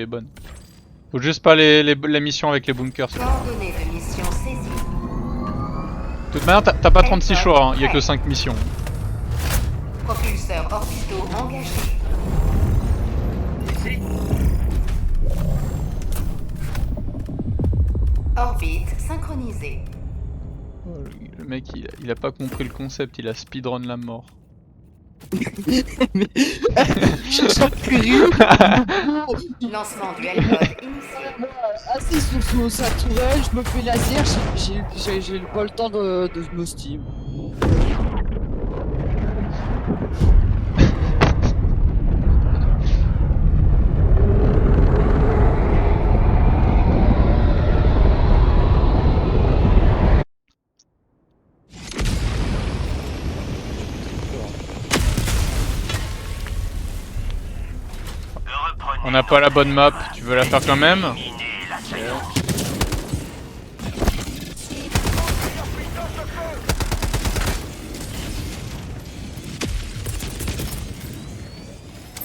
est bonne. Faut juste pas la mission avec les bunkers. Coordonnées de mission saisies. De toute manière, t'as pas 36 choix, hein. Y a que 5 missions. Propulseurs orbitaux engagés. Ici. Orbite synchronisée. Oh, le mec, il a pas compris le concept, il a speedrun la mort. Mais je suis curieux. Lancement du L-Pod initié. Moi, assis sur sa tourelle, je me fais laser, j'ai pas le temps de me steam. On n'a pas la bonne map, tu veux la faire quand même?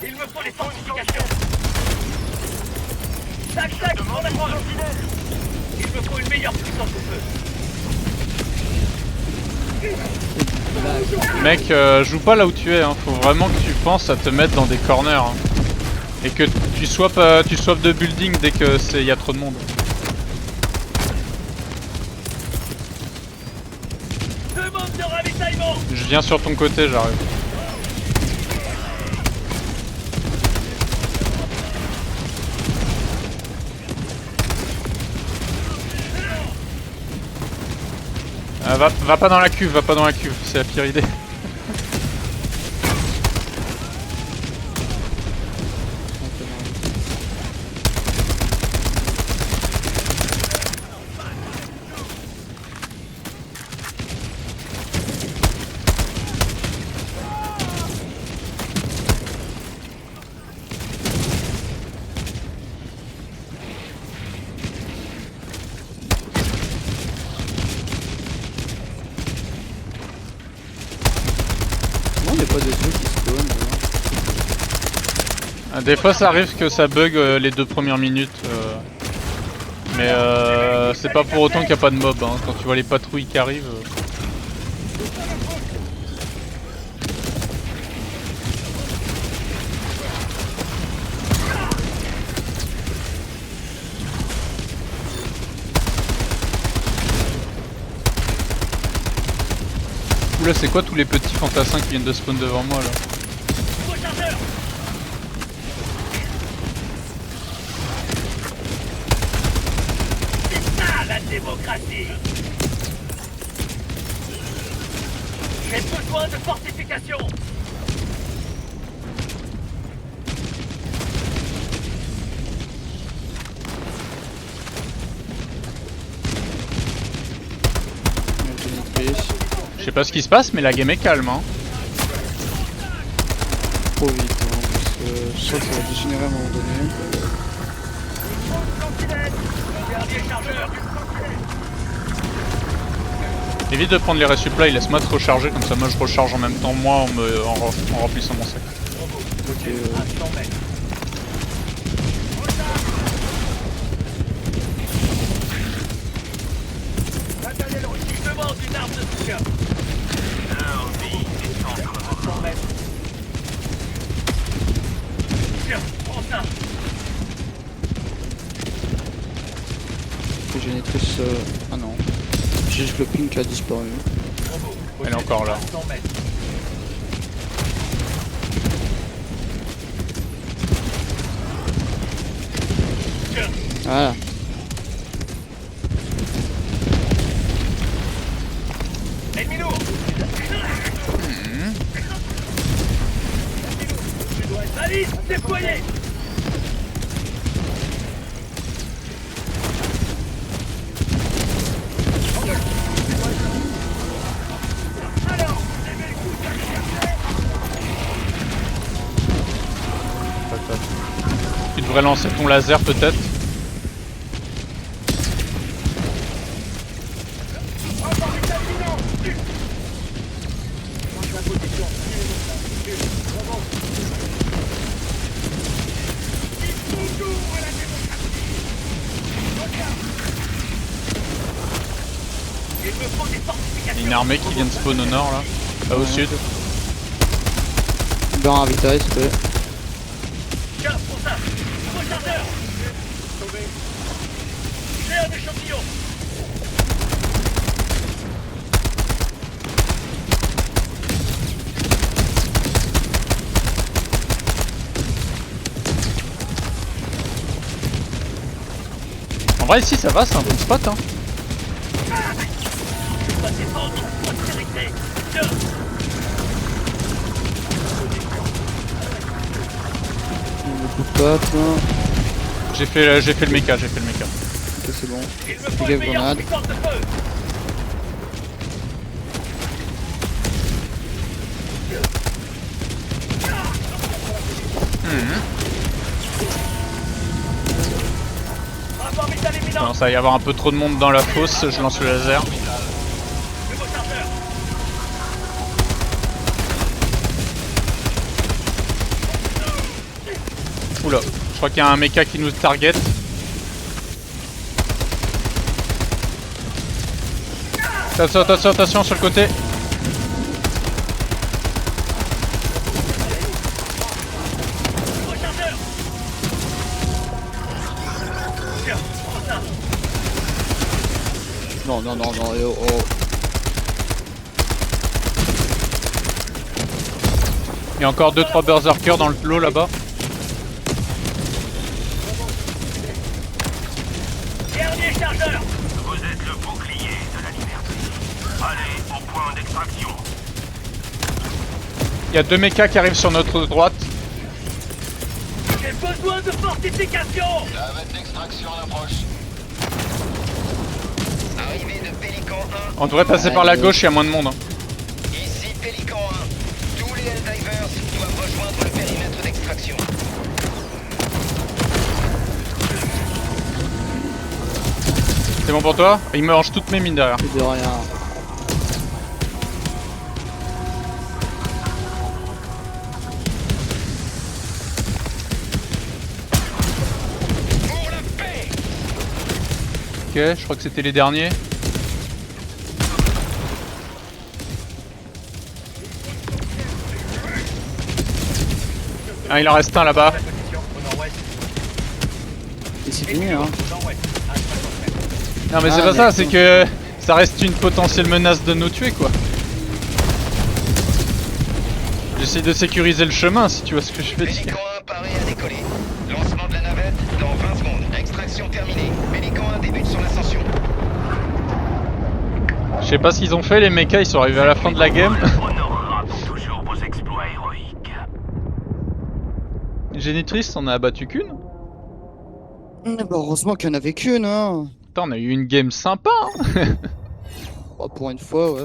Il me faut les fortifications. Tac tac, on a trois sentinelles. Il me faut une meilleure puissance au feu. Mec, joue pas là où tu es, hein. Faut vraiment que tu penses à te mettre dans des corners. Hein. Et que tu swaps de building dès que y a trop de monde. Demande de ravitaillement. Je viens sur ton côté, j'arrive. Va pas dans la cuve, va pas dans la cuve, c'est la pire idée. Non, y'a pas de trucs qui spawn. Des fois ça arrive que ça bug les 2 premières minutes. Mais c'est pas pour autant qu'il n'y a pas de mob. Hein. Quand tu vois les patrouilles qui arrivent. Oula, c'est quoi tous les petits fantassins qui viennent de spawn devant moi là? Rechargeur. C'est ça la démocratie. J'ai besoin de fortifications. Je sais pas ce qui se passe, mais la game est calme. Hein. Trop vite, hein, parce que je sens que ça va dégénérer à un moment donné. Sentinelle. Dernier chargeur. Évite de prendre les resupplies, laisse-moi te recharger, comme ça moi je recharge en même temps moi en remplissant mon sac. Ok, À 100 mètres. Matériel requis. Demande une arme de soutien. À 100 mètres. Tiens, prends ça. que Génétrice. Ah non. J'ai juste le ping qui a disparu. Elle est encore là. 100 mètres. Voilà. Ennemi lourd. Allez, déployez. Tu devrais lancer ton laser peut-être. Il y a une armée qui vient de spawn au nord là. Là au sud. Ben ravitaille, s'il te plaît. Tiens, pour ça. Rechargeur. Sauvé. J'ai un échantillon. En vrai ici ça va, c'est un bon spot hein. Pas défendre notre prospérité. Tiens. Beaucoup de potes là. J'ai fait le mecha, Ok, c'est bon. Il me faut Dégâts une meilleure grenade. puissance de feu. Rapport vital Il imminent. commence à y avoir un peu trop de monde dans la fosse, je lance le laser. Nouveau chargeur. Oula, je crois qu'il y a un mecha qui nous target. Attention, attention, attention sur le côté. Nouveau chargeur. Tiens, prends ça. Non, non, non, non, oh, oh. Il y a encore 2-3 berserkers dans le lot là-bas. Dernier chargeur. Vous êtes le bouclier de la liberté. Allez au point d'extraction. Il y a 2 mechas qui arrivent sur notre droite. J'ai besoin de fortification. Navette d'extraction en approche. Arrivée de Pélican 1. On devrait passer par la gauche, il y a moins de monde. Hein. Ici Pélican 1. Tous les Helldivers doivent rejoindre le périmètre d'extraction. C'est bon pour toi? Il me range toutes mes mines derrière. C'est de rien. Pour la paix. Ok, je crois que c'était les derniers. Ah, il en reste un là-bas. Position au nord-ouest. Et c'est fini, hein. Au nord-ouest. À 50 mètres. Non mais c'est Ah, pas ça, mais c'est attends. que ça reste une potentielle menace de nous tuer quoi. J'essaie de sécuriser le chemin si tu vois ce que je veux dire. Pélican 1 paré à décoller. Lancement de la navette dans 20 secondes. Extraction terminée. Pélican 1 débute son ascension. Je sais pas ce qu'ils ont fait les mechas, ils sont arrivés à la fin de la game. Honorera pour toujours vos exploits héroïques. Génitrice, on a abattu qu'une. Bah, heureusement qu'il y en avait qu'une, hein. Putain, on a eu une game sympa hein. Bah, pour une fois, ouais.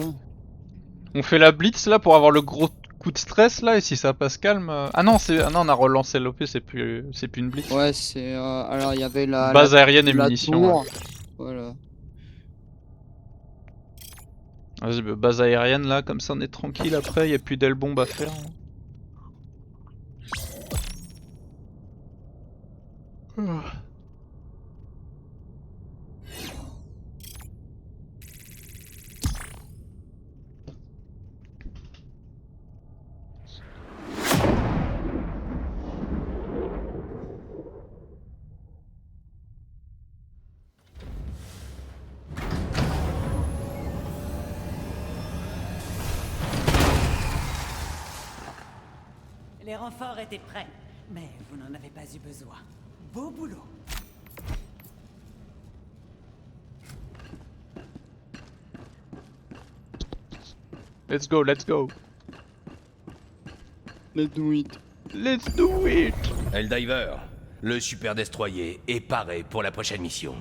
On fait la blitz là pour avoir le gros coup de stress là et si ça passe calme. Ah non, on a relancé l'OP, c'est plus une blitz. Ouais, c'est. Alors, il y avait la. Base aérienne et la munitions. tour. Ouais. Voilà. Vas-y, bah, base aérienne là, comme ça on est tranquille après, y a plus d'aile bombe à faire. Les renforts étaient prêts, mais vous n'en avez pas eu besoin. Beau boulot. Let's go, let's go. Let's do it. Let's do it. Helldiver, le super destroyer est paré pour la prochaine mission.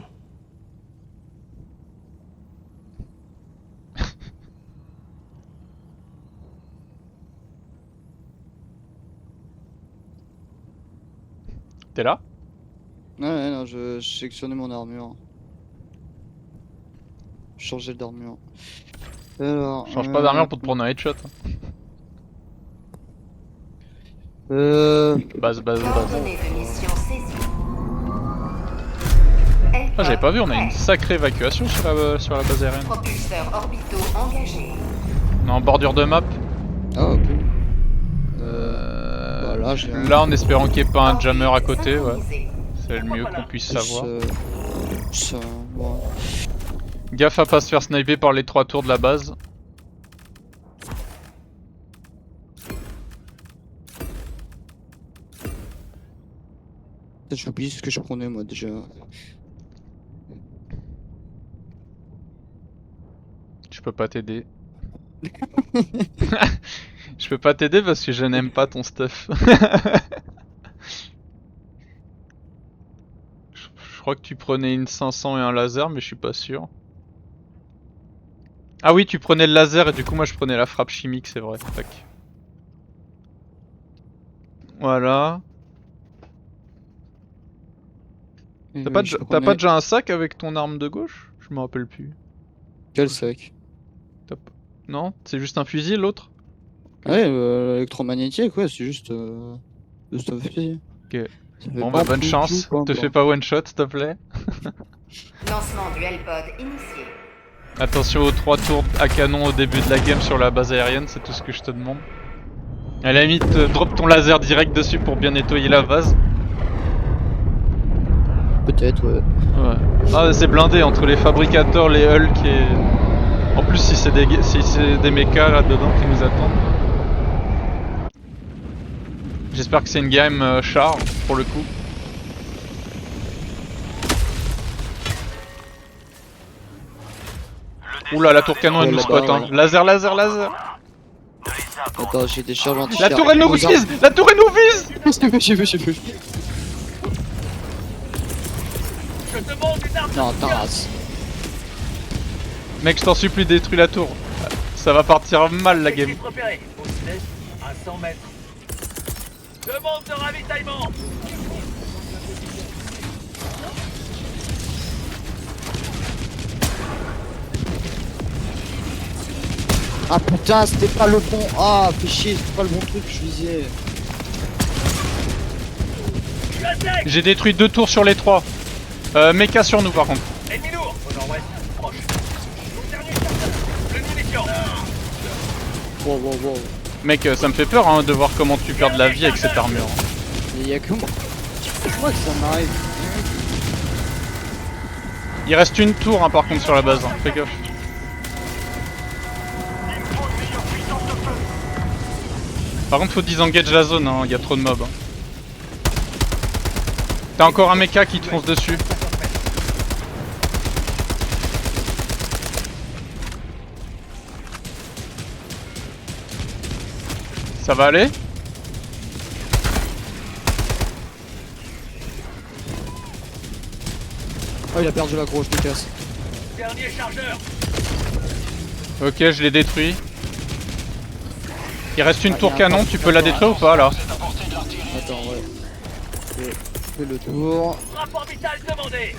T'es là? Ouais, non, je sélectionnais mon armure. Changer d'armure. Alors. Change pas d'armure pour te prendre un headshot. Euh. Base. Coordonnées de mission saisies. Ah, j'avais pas vu, on a une sacrée évacuation sur la base aérienne. Propulseurs orbitaux engagés. On est en bordure de map. Ah, ok. Voilà, j'ai là, en espérant qu'il n'y ait pas un jammer à côté, ouais. Synchronisé. C'est le mieux qu'on puisse savoir. Ça, ouais. Gaffe à pas se faire sniper par les 3 tours de la base. Peut-être j'ai oublié ce que je prenais moi déjà. Je peux pas t'aider. Je peux pas t'aider parce que je n'aime pas ton stuff. Je crois que tu prenais une 500 et un laser, mais je suis pas sûr. Ah oui, tu prenais le laser et du coup moi je prenais la frappe chimique, c'est vrai. Tac. Voilà. T'as pas déjà un sac avec ton arme de gauche? Je me rappelle plus. Quel sac? Non? C'est juste un fusil l'autre? Ouais, électromagnétique, ouais, c'est juste un fusil. Ok. Ça fait Bon pas bah bonne tout, chance, tout, te fais pas one shot s'il te plaît. Lancement du Hellpod initié. Attention aux 3 tours à canon au début de la game sur la base aérienne, c'est tout ce que je te demande. À la limite, drop ton laser direct dessus pour bien nettoyer la base. Peut-être, ouais. Ouais. Ah c'est blindé entre les fabricateurs, les Hulk et... En plus si c'est des mechas là-dedans qui nous attendent. J'espère que c'est une game char pour le coup. Oula, la tour canon elle nous spot hein. Laser, laser, laser. Attends, j'ai des charges anti. La tour elle nous vise. La tour elle nous vise. J'ai vu. Je demande une arme Non, de soutien. t'arrases. Mec, je t'en supplie, détruis la tour. Ça va partir mal la game. Objectif repéré. Au sud-est, à 100 mètres. Demande de ravitaillement. Ah putain, c'était pas le bon. Ah, fais chier, c'était pas le bon truc que je visais. Je suis à sec. J'ai détruit 2 tours sur les 3. Mecha sur nous par contre. Ennemi lourd. Au nord-ouest, proche. Mon dernier chargeur. Plus de munitions. Wow. Mec, ça me fait peur hein, de voir comment tu perds de la vie avec cette armure. Il y a que moi. Moi que ça m'arrive. Il reste une tour hein, par contre sur la base, hein. Fais gaffe. Par contre faut disengage la zone, hein. Il y a trop de mobs. Hein. T'as encore un mecha qui te fonce dessus. Ça va aller? Oh, il a perdu la grosse, je me casse. Dernier chargeur. Ok, je l'ai détruit. Il reste une tour il y a un canon, pas- tu peux la détruire ou pas là? Attends, ouais. Je fais le tour. Rapport vital demandé.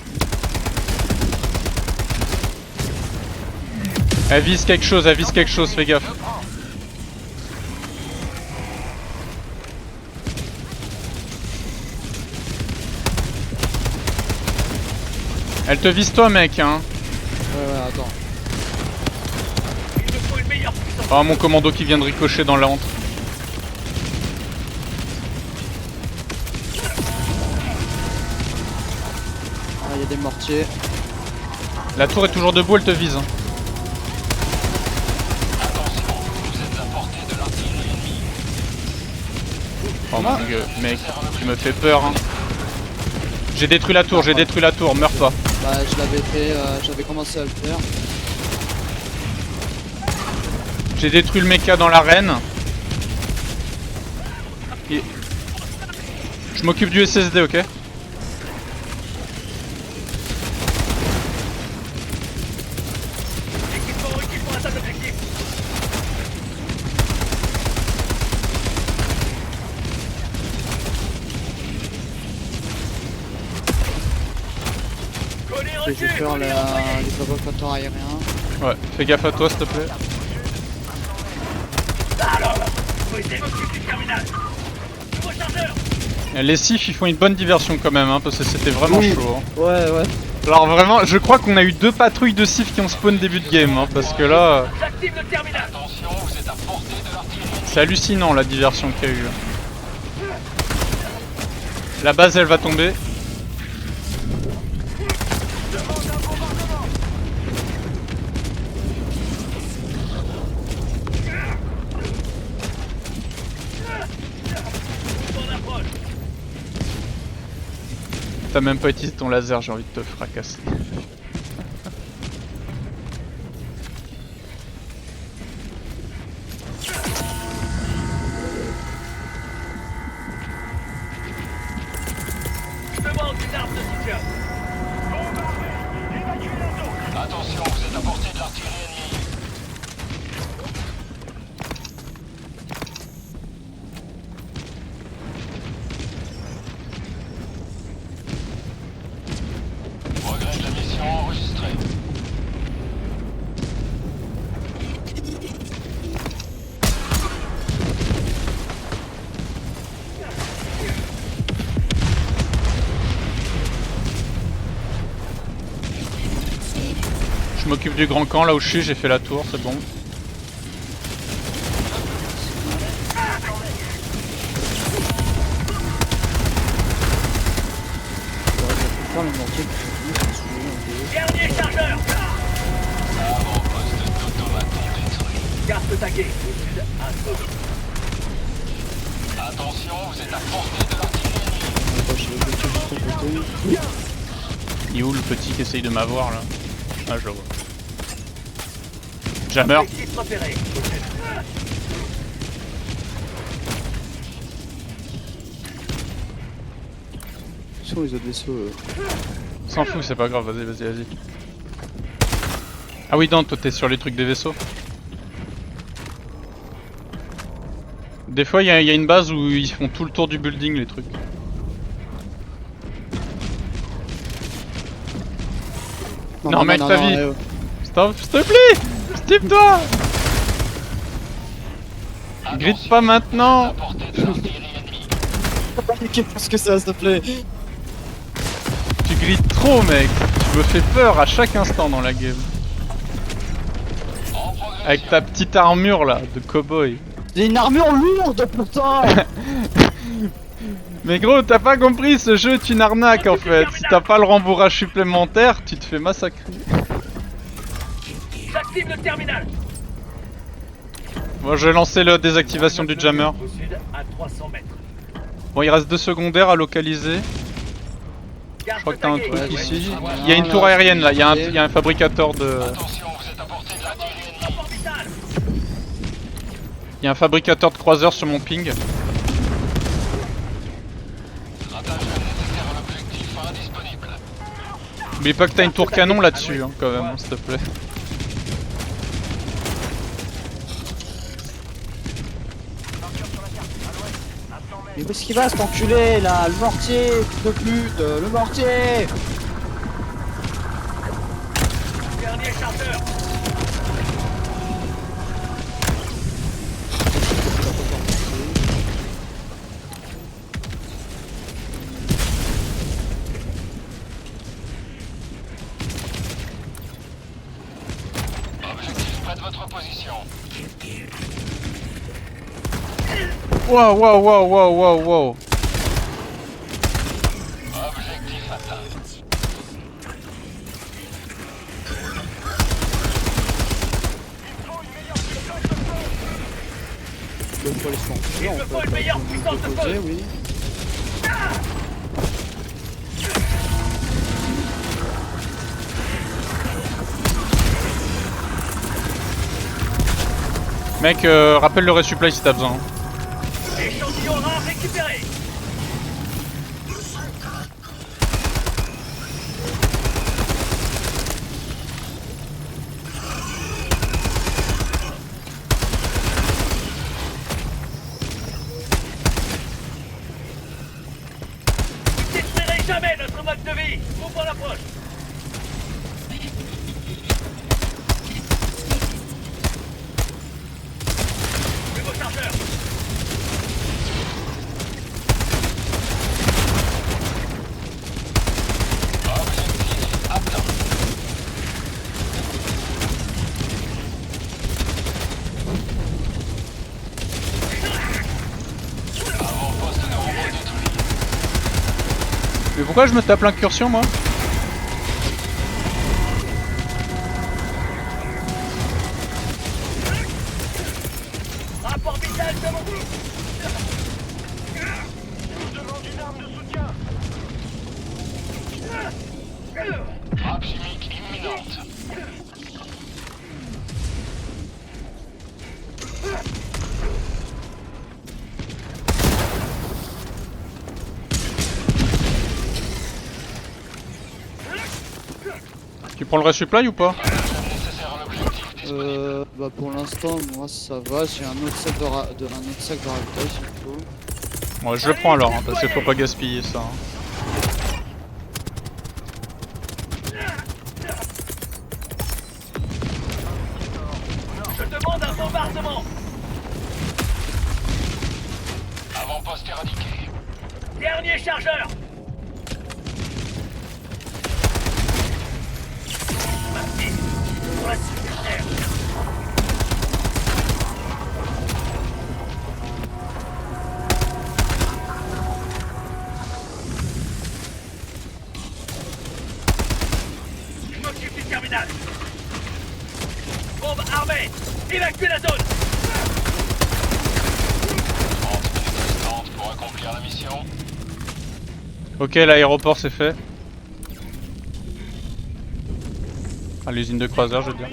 Elle vise quelque chose, fais gaffe. Elle te vise toi mec hein. Ouais, attends. Il me faut une meilleure puissance. Oh mon commando qui vient de ricocher dans la honte. Ah, il y a des mortiers. La tour est toujours debout, elle te vise. Hein. Oh mon dieu, mec, tu me fais peur hein. J'ai détruit la tour, meurs pas. Bah, je l'avais fait, j'avais commencé à le faire. J'ai détruit le mecha dans l'arène. Et... Je m'occupe du SSD, ok? Équipement requis pour atteindre l'objectif. Coller Je vais faire les fabricateurs aériens. Ouais, fais gaffe à toi s'il te plaît. Posez vos cubes du terminal. Nouveau chargeur. Les sifs ils font une bonne diversion quand même hein, parce que c'était vraiment Oui. chaud. Hein. Ouais. Alors vraiment, je crois qu'on a eu 2 patrouilles de Sif qui ont spawn début de game, hein, parce que là, J'active le terminal. c'est hallucinant la diversion qu'il y a eu. La base elle va tomber. T'as même pas utilisé ton laser, j'ai envie de te fracasser. Je demande une arme de soutien. Attention, vous êtes à portée de l'artillerie ennemie. Progrès de la mission enregistré. Je m'occupe du grand camp là où je suis, j'ai fait la tour, c'est bon. Dernier chargeur. Carte taguée. Au sud, à gauche. Attention, vous êtes à portée de l'artillerie ennemie. Il est où le petit qui essaye de m'avoir là? Ah je le vois. Jammer. Objectif repéré. Au sud. Sur les autres vaisseaux. S'en fout, c'est pas grave, vas-y, vas-y, vas-y. Ah oui, non, toi t'es sur les trucs des vaisseaux. Des fois, il y a une base où ils font tout le tour du building, les trucs. Non, mec, ta vie. Stop, s'il te plaît. Stop-toi. Grite pas maintenant. Qu'est-ce que ça, s'il te plaît? Tu grites trop, mec. Tu me fais peur à chaque instant dans la game. Avec ta petite armure là, de cowboy. J'ai une armure lourde pourtant. Mais gros, t'as pas compris, ce jeu est une arnaque en fait. Si t'as pas le rembourrage supplémentaire, tu te fais massacrer. J'active le terminal. Moi, je vais lancer la désactivation du jammer. Au sud, à 300 mètres. Bon, il reste 2 secondaires à localiser. Je crois que t'as un truc ici. Il y a une tour aérienne là, il y a un fabricateur de... Attention, vous êtes à portée de l'artillerie ennemie. Orbital. Il y a un fabricateur de croiseurs sur mon ping. Ratage nécessaire à l'objectif indisponible. N'oublie pas que t'as une tour canon là-dessus, hein, quand même, s'il te plaît. Mais où est-ce qu'il va cet enculé là? Le mortier, fils de pute, le mortier. Dernier chargeur. Objectif près de votre position. Wow, wow, wow, wow, wow, wow. Objectif atteint. Il me faut les soins. Il me faut une meilleure puissance de feu. Oui. Mec, rappelle le resupply si t'as besoin. Échantillon rare récupéré. Vous détruirez jamais notre mode de vie. Ouvrons l'approche. Nouveau chargeur. Objectif Pourquoi je me tape l'incursion moi? Rapport vital de mon groupe. Je demande une arme de soutien. Frappe chimique imminente. Tu prends le resupply ou pas? Bah pour l'instant, moi ça va, j'ai un autre sac de, un autre sac de ravitaille s'il faut. Ouais, je le prends alors, hein, parce qu'il faut pas gaspiller ça. Hein. Je demande un bombardement. Avant-poste éradiqué. Dernier chargeur. Parti. Pour la supérieure. Je m'occupe du terminal. Bombe armée. Évacue la zone. 30 minutes restantes pour accomplir la mission. Ok, l'aéroport c'est fait. Ah, l'usine de croiseur, je veux dire.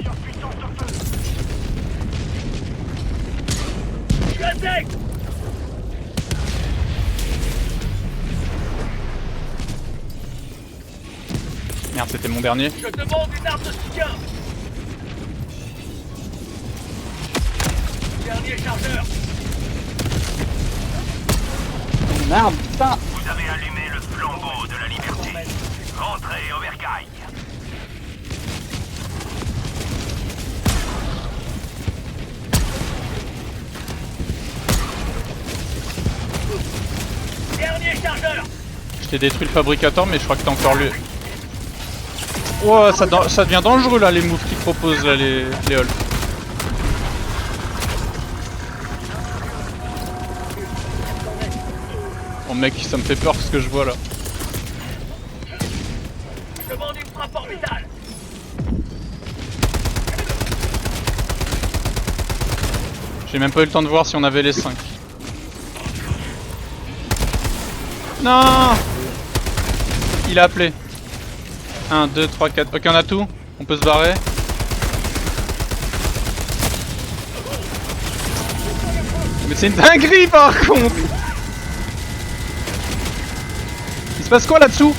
Je suis à sec. Merde, c'était mon dernier. Je demande une arme de soutien. Dernier chargeur. Merde, putain. Vous avez allumé le flambeau de la liberté. Rentrez au bercail. Dernier chargeur. Je t'ai détruit le fabricateur, mais je crois que t'as encore lui. Wow, ça devient dangereux là, les moves qu'ils proposent là, les halls. Oh mec, ça me fait peur ce que je vois là. Je demande une frappe orbitale. J'ai même pas eu le temps de voir si on avait les 5. Non! Il a appelé. 1, 2, 3, 4. Ok, on a tout. On peut se barrer. Mais c'est une dinguerie par contre! Il se passe quoi là-dessous?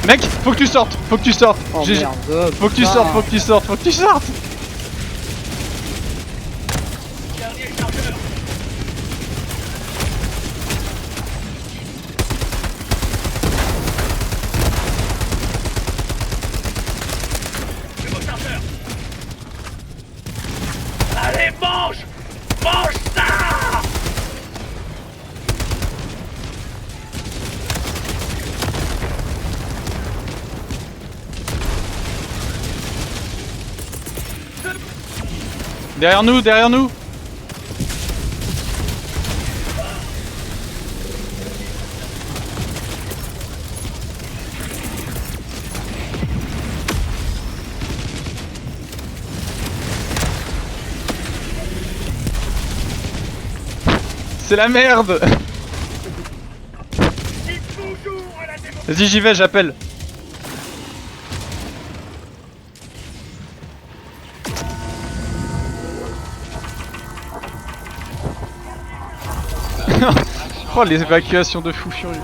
Mec, faut que tu sortes! Faut que tu sortes! Oh J'ai- merde, Faut que tu putain. sortes! Faut que tu sortes! Faut que tu sortes! Dernier chargeur. Nouveau chargeur. Allez, mange! Mange ça! Derrière nous! Derrière nous! C'est la merde! Dites bonjour à la démocratie. Vas-y, j'y vais, j'appelle. Oh, les évacuations de fou furieux.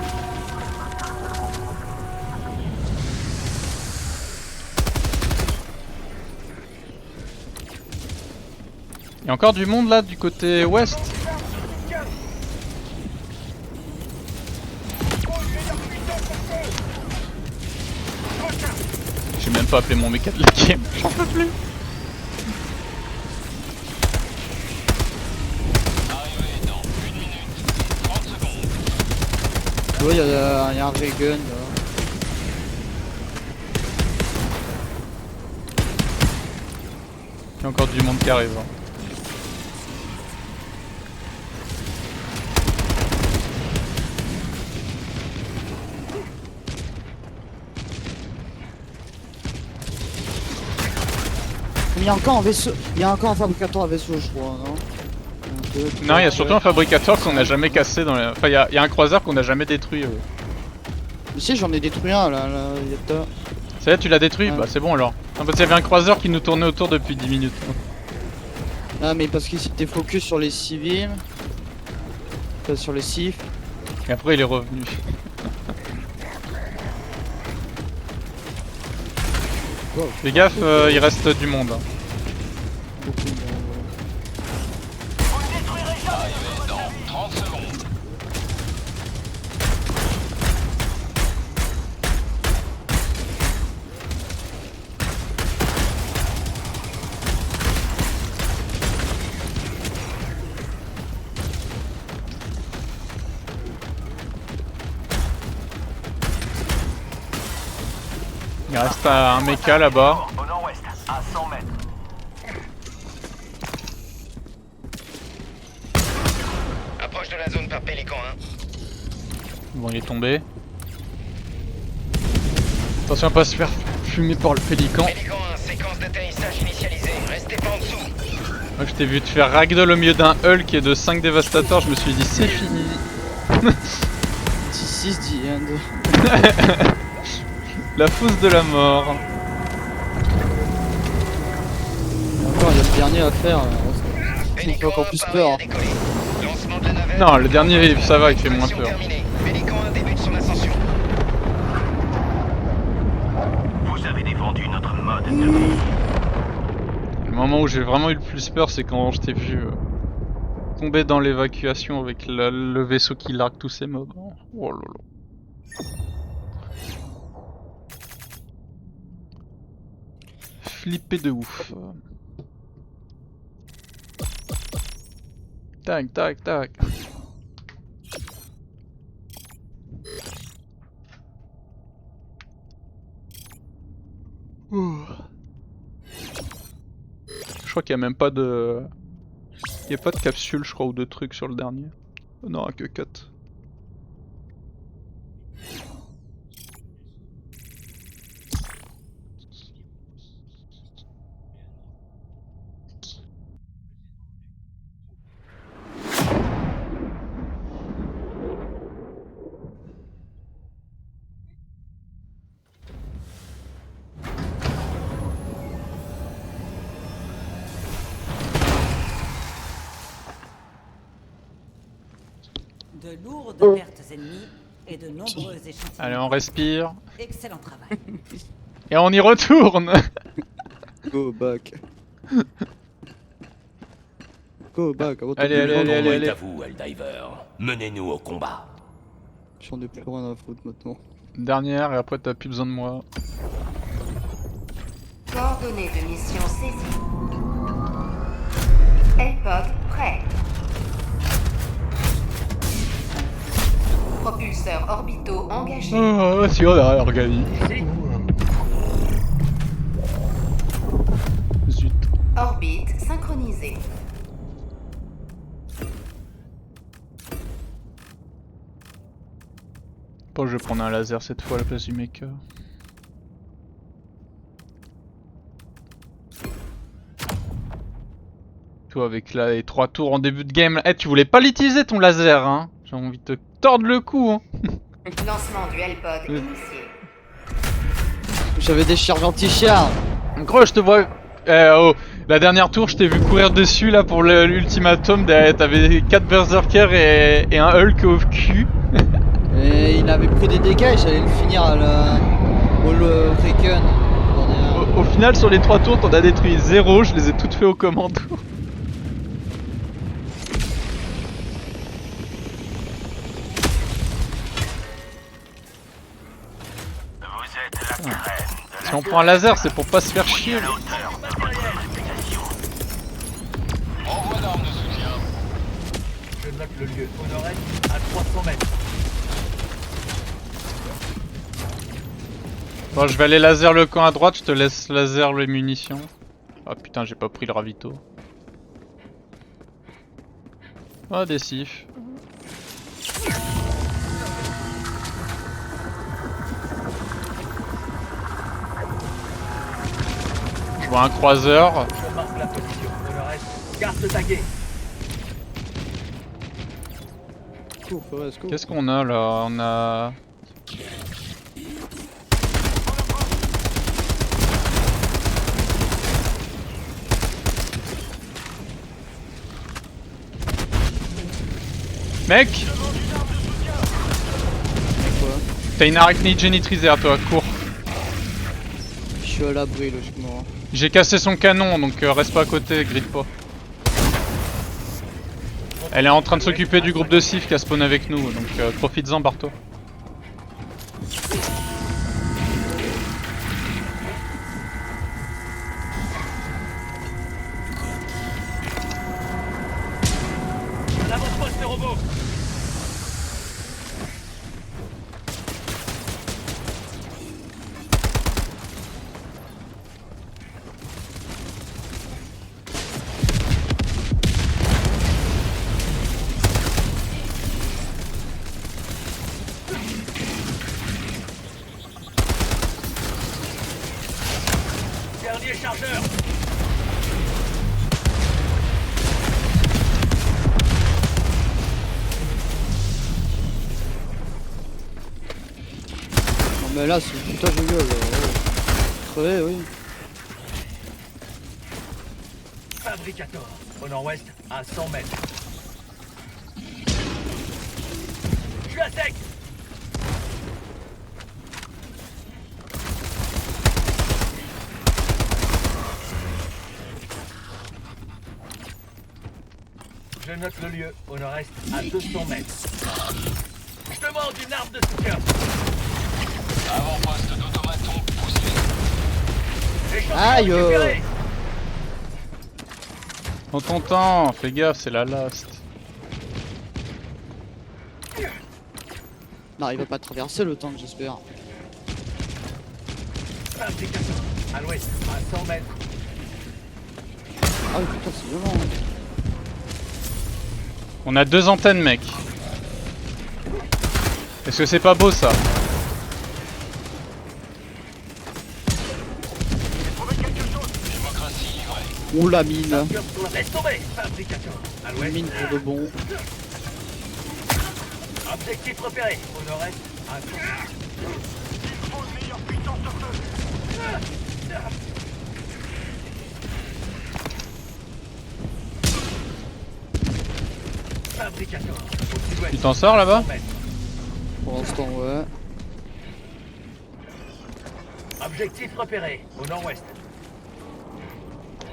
Il y a encore du monde là du côté ouest. J'ai même pas appelé mon méca de la game, j'en peux plus. Arrivé dans 1 minute. 30 secondes. Ouais, y a un ray gun là. Il y a encore du monde qui arrive. Hein. Mais il y a encore un vaisseau. Il y a encore un fabricateur à vaisseau, je crois, non? Non, il y a surtout un fabricateur qu'on a jamais cassé dans les... Enfin, il y a un croiseur qu'on a jamais détruit. Tu sais, j'en ai détruit un là, il y a pas. Ça y est, tu l'as détruit? Ouais. Bah c'est bon alors. En fait, il y avait un croiseur qui nous tournait autour depuis 10 minutes. Ah, mais parce qu'il s'était focus sur les civils. Enfin, sur les cifs. Et après, il est revenu. Wow. Fais gaffe, il reste du monde. Beaucoup de monde, Il reste un mecha là-bas. Au nord-ouest, à 100 mètres. Approche de la zone par Pélican 1. Bon, il est tombé. Attention à pas se faire fumer par le pélican. Pélican 1, séquence d'atterrissage initialisée. Restez pas en dessous. Moi, je t'ai vu te faire ragdoll au milieu d'un Hulk et de 5 dévastateurs, je me suis dit c'est fini. 6 the end. La fosse de la mort. Et encore, il y a le dernier à faire. Ça me fait Pélican encore 1, plus paré peur. à décoller. Lancement de la navette. Non, le dernier, ça va, il fait moins Extraction peur. terminée. Pélican 1 débute son ascension. Vous avez défendu notre mode de vie. Le moment où j'ai vraiment eu le plus peur, c'est quand je t'ai vu tomber dans l'évacuation avec le vaisseau qui largue tous ses mobs. Oh là là. Flippé de ouf. Tac, tac, tac. Ouh. Je crois qu'il n'y a même pas de... Il n'y a pas de capsule, je crois, ou de trucs sur le dernier. Oh non, que 4. De lourdes Oh. pertes ennemies et de nombreux échantillons. Allez, on respire. Excellent travail. Et on y retourne. Go back. Go back. Avant Allez, allez, Le allez, moment allez, est allez. à vous, Helldiver. Menez-nous au combat. J'en ai plus rien à foutre maintenant. Dernière, et après t'as plus besoin de moi. Coordonnées de mission saisies. L-Pod prêt. Propulseurs orbitaux engagés. Oh, si on a organisé. Zut. Orbite synchronisée. Bon, je vais prendre un laser cette fois à la place du mecha. Toi avec les 3 tours en début de game. Eh, tu voulais pas l'utiliser ton laser, hein? J'ai envie de te tordre le cou, hein. Lancement du L-Pod initié. J'avais des charges anti-char. Gros, je te vois. Oh, la dernière tour, je t'ai vu courir dessus là pour l'ultimatum. T'avais 4 berserkers et un Hulk au cul. Et il avait pris des dégâts et j'allais le finir à la... au Reken. Au final, sur les 3 tours, t'en as détruit 0. Je les ai toutes fait au commando. Vous êtes la crème de Si on prend un laser, c'est pour pas se faire chier. la hauteur de votre qualification. Envoi d'armes de soutien. Je note le lieu au nord-est à 300 mètres. Bon, je vais aller laser le camp à droite, je te laisse laser les munitions. Ah putain, j'ai pas pris le ravito. Ah, des sifs. vois un croiseur. Je marque la position. Pour le reste, garde tagué. Cours, Forest, cours. Qu'est-ce qu'on a là? On a... Mec! Quoi? T'as une arachnide génitrice à toi, cours. Je suis à l'abri, logiquement. J'ai cassé son canon, donc reste pas à côté, grille pas. Elle est en train de s'occuper du groupe de Sif qui a spawn avec nous, donc profites-en, Barto. Un avant-poste de robot. Dernier chargeur. Non mais là, c'est putain de gueule. Crevé, oui. Fabricator. Au nord-ouest, à 100 mètres. Je suis à sec. Je note le lieu, au nord-est, à 200 mètres. Je demande une arme de soutien. Avant-poste d'automaton poussé. Échantillon Aïe, récupéré. En ton temps, fais gaffe, c'est la last. Non, il va pas traverser le tank, j'espère. Fabricator. À l'ouest, à 100 mètres. Ah oui, putain, c'est violent. On a 2 antennes, mec. Est-ce que c'est pas beau ça? Ouh la mine. Laisse tomber. Fabricator. À Une l'ouest. mine pour de bon. Objectif repéré. Au nord-est, à 100 Fabricator. Au Tu sud-ouest. t'en sors là-bas? 100 mètres. Pour l'instant, ouais. Objectif repéré. Au nord-ouest.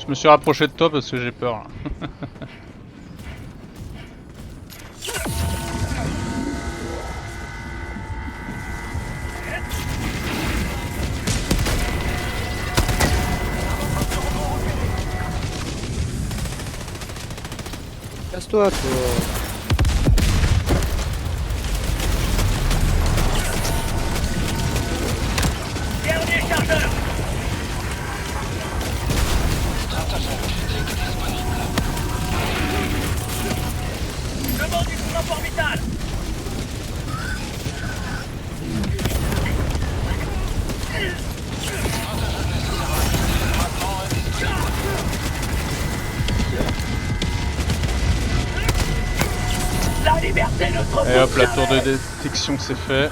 Je me suis rapproché de toi parce que j'ai peur là. Casse-toi, toi. Dernier chargeur. Demande du rapport vital. La liberté notre Et hop, la tour de détection c'est fait.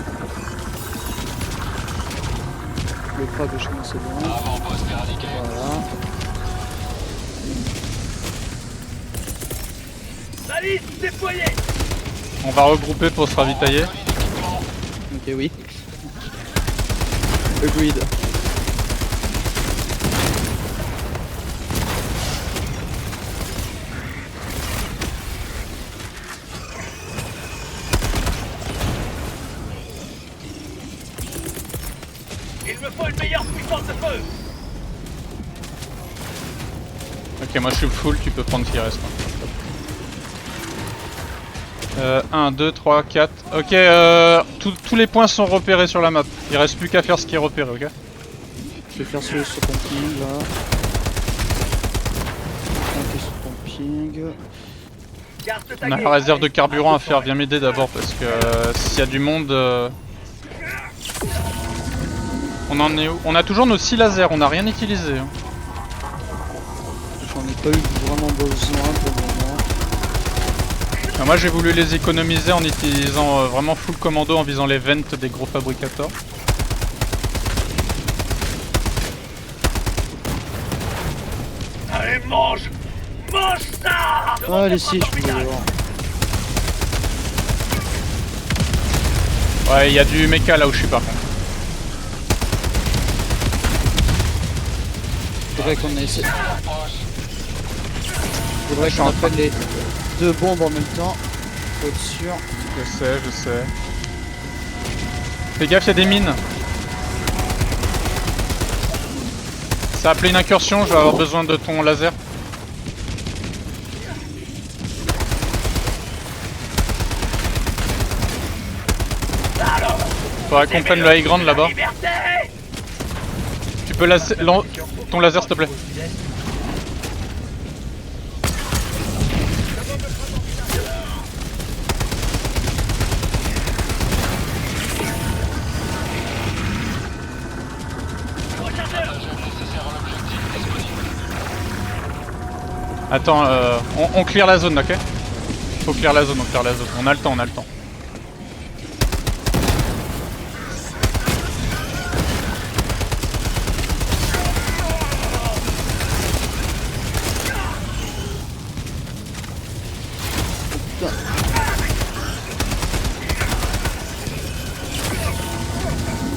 Le pas que je commence c'est bon. Avant-poste éradiqué. Voilà. La liste déployée. On va regrouper pour se ravitailler. Ok, oui. Agreed. Il me faut une meilleure puissance de feu. Ok, moi je suis full, tu peux prendre ce qui reste. 1, 2, 3, 4. Ok, tous les points sont repérés sur la map. Il reste plus qu'à faire ce qui est repéré, ok? Je vais faire celui sur ton ping là. Ok, sur ton ping. Garde On a la réserve de carburant à faire, viens m'aider d'abord parce que s'il y a du monde... On en est où? On a toujours nos 6 lasers, on n'a rien utilisé. Hein. ai pas eu vraiment besoin pour le moment. Ah, moi j'ai voulu les économiser en utilisant vraiment full commando en visant les vents des gros fabricateurs. Allez, mange! Mange ça! Ah, allez, si, je peux voir. Ouais, il y a du mecha là où je suis par contre. Faudrait qu'on essaie. Faudrait qu'on appelle les deux bombes en même temps. Faut être sûr. Je sais. Fais gaffe, il y a des mines. Ça a appelé une incursion, je vais avoir besoin de ton laser. Faudrait qu'on prenne le high ground là-bas. Liberté! Tu peux ton laser s'il te plaît. Attends, on clear la zone, ok? Faut clear la zone, on a le temps,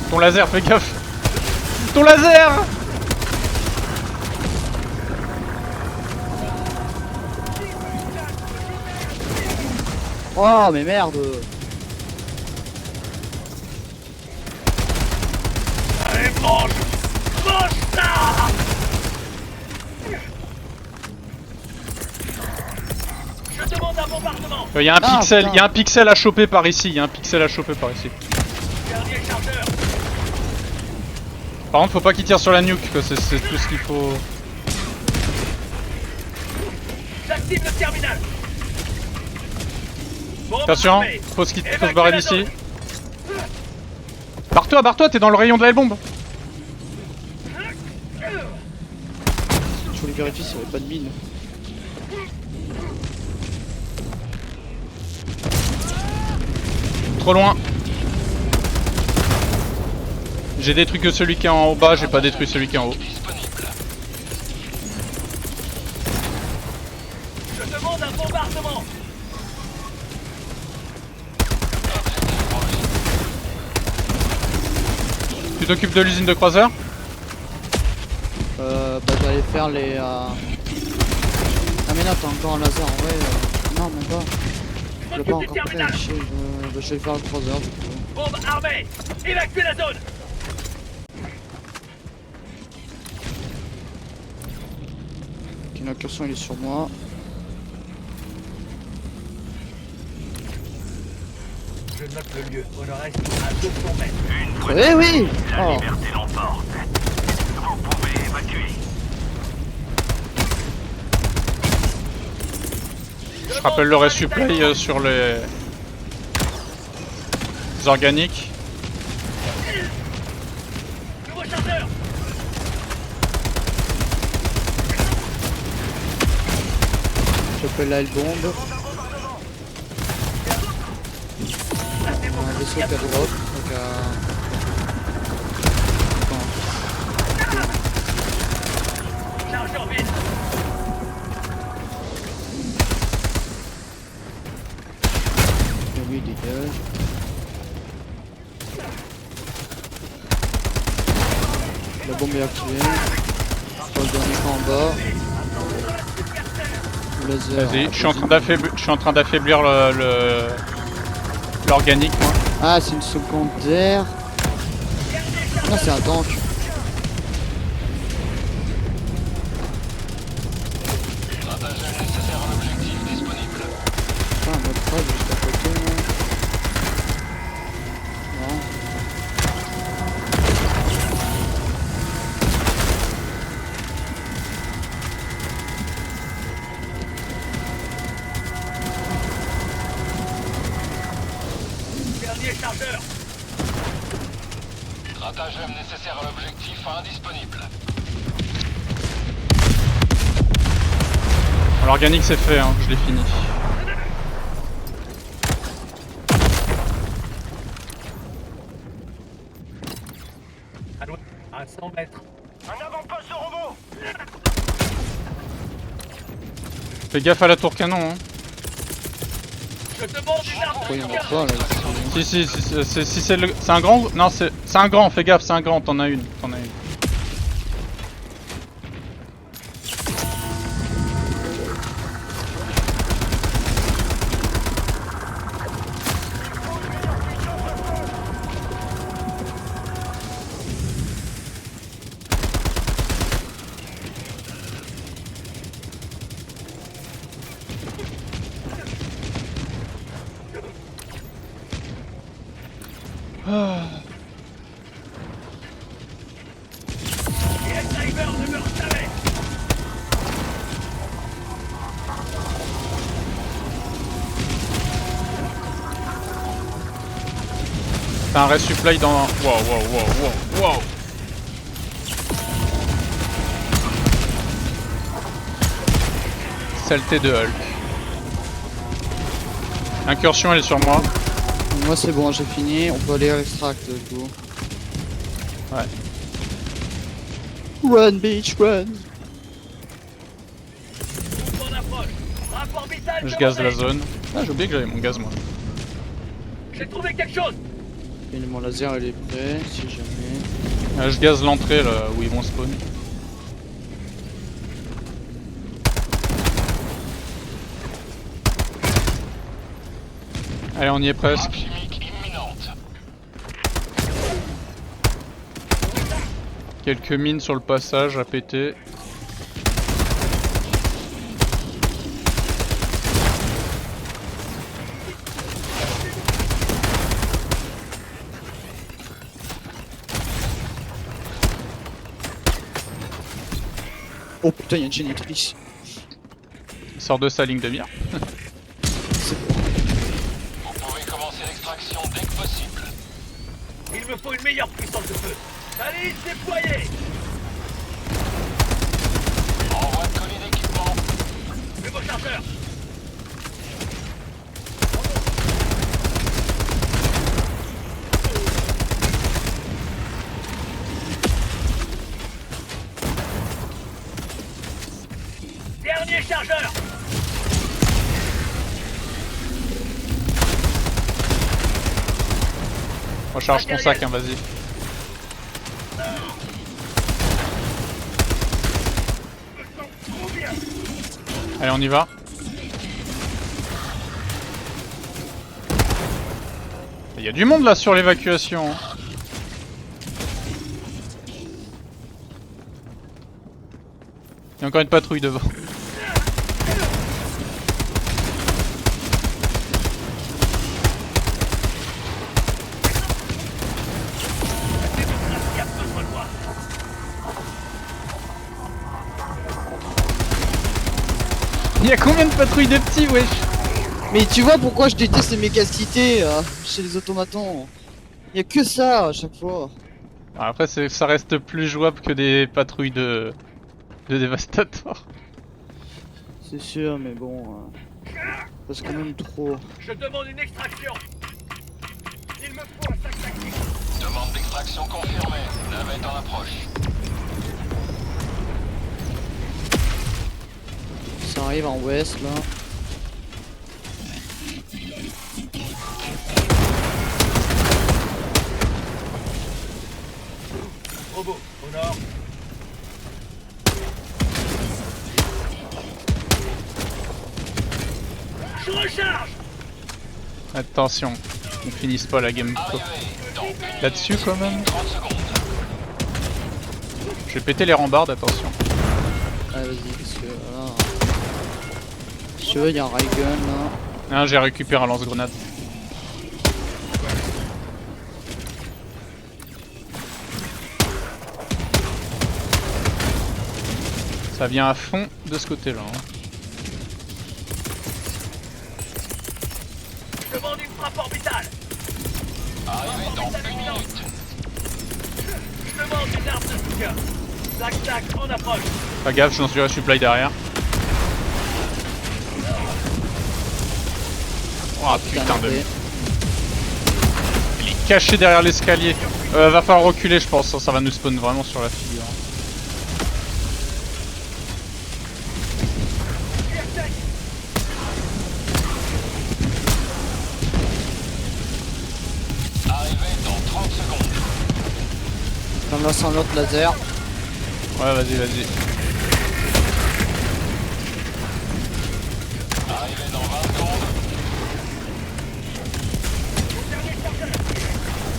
Ton laser, fais gaffe! Ton laser! Oh, mais merde! Allez, mange! Mange ça! Je demande un bombardement! Il y a un Ah, pixel, putain. il y a un pixel à choper par ici, Dernier chargeur! Par contre, faut pas qu'il tire sur la nuque, quoi. C'est tout ce qu'il faut. J'active le terminal! Bombe Attention, armée. faut se Évacuez barrer la d'ici. zone. Barre-toi, t'es dans le rayon de la bombe. Je voulais vérifier s'il n'y avait pas de mine. Trop loin. J'ai détruit que celui qui est en haut bas, j'ai pas détruit celui qui est en haut. Je demande un bombardement! Tu t'occupes de l'usine de croiseur? Bah j'allais faire les... Ah mais là t'as encore un laser, en vrai... Non même pas. Je l'ai pas M'occupe du encore terminal! fait, je vais faire le 3 heures du coup. Bombe armée! Évacuez la zone! Ok, l'incursion il est sur moi. Je note le lieu. On en reste à 200 mètres. Eh oui! Oh. Liberté l'emporte. Vous pouvez évacuer. Je rappelle le resupply sur les organiques. Nouveau chargeur! J'appelle la L-bombe. Un vaisseau qui a drop, donc Chargeur vide! lui il dégage. La bombe est activée. Je passe le dernier camp en bas. Le laser. Vas-y, je suis en train d'affaiblir l'organique, moi. Ah, c'est une secondaire. Non, c'est un tank. Putain, un mode frag juste à côté. Non. Dernier chargeur! Stratagème nécessaire à l'objectif indisponible. L'organique c'est fait, hein, je l'ai fini. À 100 mètres. Un avant-poste robot. Fais gaffe à la tour canon, hein. Je demande une arme Pourquoi il y en de a soutien. pas là? Si c'est le... C'est un grand... Non, c'est un grand, fais gaffe, c'est un grand, t'en as une. Les drivers ne meurent jamais. T'as un resupply dans... Wow. Saleté de Hulk. Incursion, elle est sur moi. Moi c'est bon, j'ai fini, on peut aller à l'extract du coup. Ouais. Run bitch, run! On approche. Rapport vital. Je gaze la demandé. zone. Ah, j'ai oublié que j'avais mon gaz, moi. J'ai trouvé quelque chose. Et mon laser il est prêt, si jamais. Je gaze l'entrée, là, où ils vont spawn. Allez, on y est presque. Quelques mines sur le passage à péter. Oh putain, y'a une génétrice. Il sort de sa ligne de mire. Vous pouvez commencer l'extraction dès que possible. Il me faut une meilleure puissance de feu. Allez, déployez. Envoi de colis d'équipement. Nouveau chargeur. Dernier chargeur. Recharge ton sac, hein, vas-y. Allez, on y va. Il y a du monde là sur l'évacuation. Il y a encore une patrouille devant. Il y a combien de patrouilles de petits, wesh? Mais tu vois pourquoi je déteste les mégacités chez les automatons? Y'a que ça à chaque fois. Après, ça reste plus jouable que des patrouilles de Devastator. C'est sûr, mais bon. C'est quand même trop. Je demande une extraction. Il me faut un sac tactique. Demande d'extraction confirmée. Navette en approche. Ça arrive en ouest là. Robot, au nord. Je recharge. Attention, on finisse pas la game là-dessus quand même. 30 secondes. Je vais péter les rambardes, attention. Ah vas-y, parce que là. Je veux, y'a un ray gun là. Ah, j'ai récupéré un lance-grenade. Ça vient à fond de ce côté-là. Hein. Je demande une frappe orbitale. Arrivé dans 1 minute. Je demande une arme de soutien. Tac tac, en approche. Pas gaffe, j'en suis resupply derrière. Oh putain de... raté. Il est caché derrière l'escalier. Va falloir reculer je pense, ça va nous spawn vraiment sur la figure. Arrivé dans 30 secondes. J'en lance un autre laser. Ouais vas-y vas-y. Arrivé dans 20 secondes.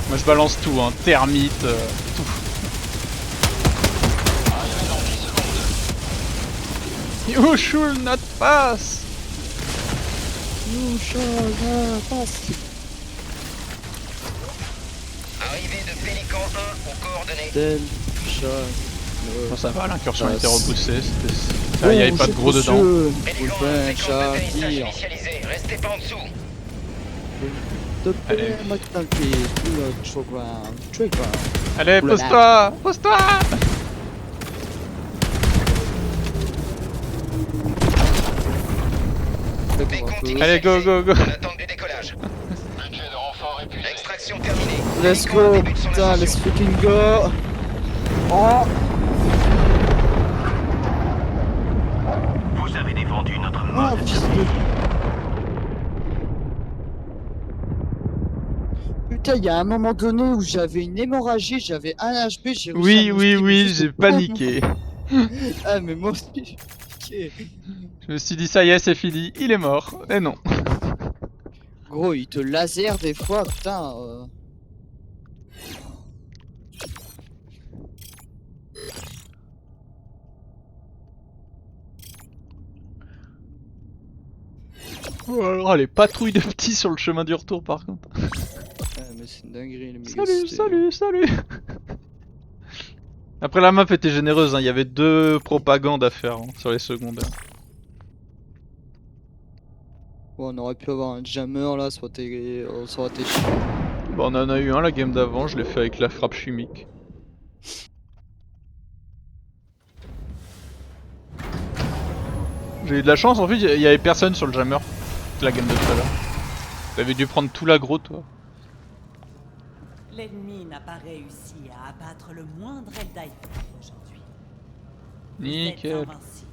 Moi je balance tout, hein, thermite, tout. Arrivé dans 10 secondes. You should not pass. You shall not pass. Arrivé de Pélican 1 aux coordonnées. Del shall Bon, ça va, l'incursion a pass. été repoussée, il n'y avait pas de gros dedans. Pélican 1, séquence d'atterrissage initialisée. Restez pas en dessous. Allez. Trigger. Allez, Oula. pose-toi, pose-toi. Allez, go, go, go. En attente du décollage. Budget de renfort épuisé. Extraction terminée. Let's Pélican go, débute son putain, let's ascension. fucking go. Oh. Vous avez défendu notre Oh, mode. fils de... Putain, il y a un moment donné où j'avais une hémorragie, j'avais un HP, j'ai réussi Oui, à me oui, stimuler oui, juste j'ai au- paniqué. Ah, mais moi aussi, j'ai paniqué. Je me suis dit, ça y est, c'est fini, il est mort. Et non. Gros, il te laser des fois, putain. Oh, alors, les patrouilles de petits sur le chemin du retour, par contre. Ah, mais c'est une dinguerie, les méga Salut, cités. salut, salut. Après, la map était généreuse, hein. Il y avait 2 propagandes à faire hein, sur les secondaires. Bon, on aurait pu avoir un jammer là, ça aurait été chiant. Bon, on en a eu un la game d'avant, je l'ai fait avec la frappe chimique. J'ai eu de la chance, en fait, il y avait personne sur le jammer. La game de tout à l'heure. T'avais dû prendre tout l'aggro, toi. L'ennemi n'a pas réussi à abattre le moindre Eldiver aujourd'hui. Vous êtes Nickel. invincible.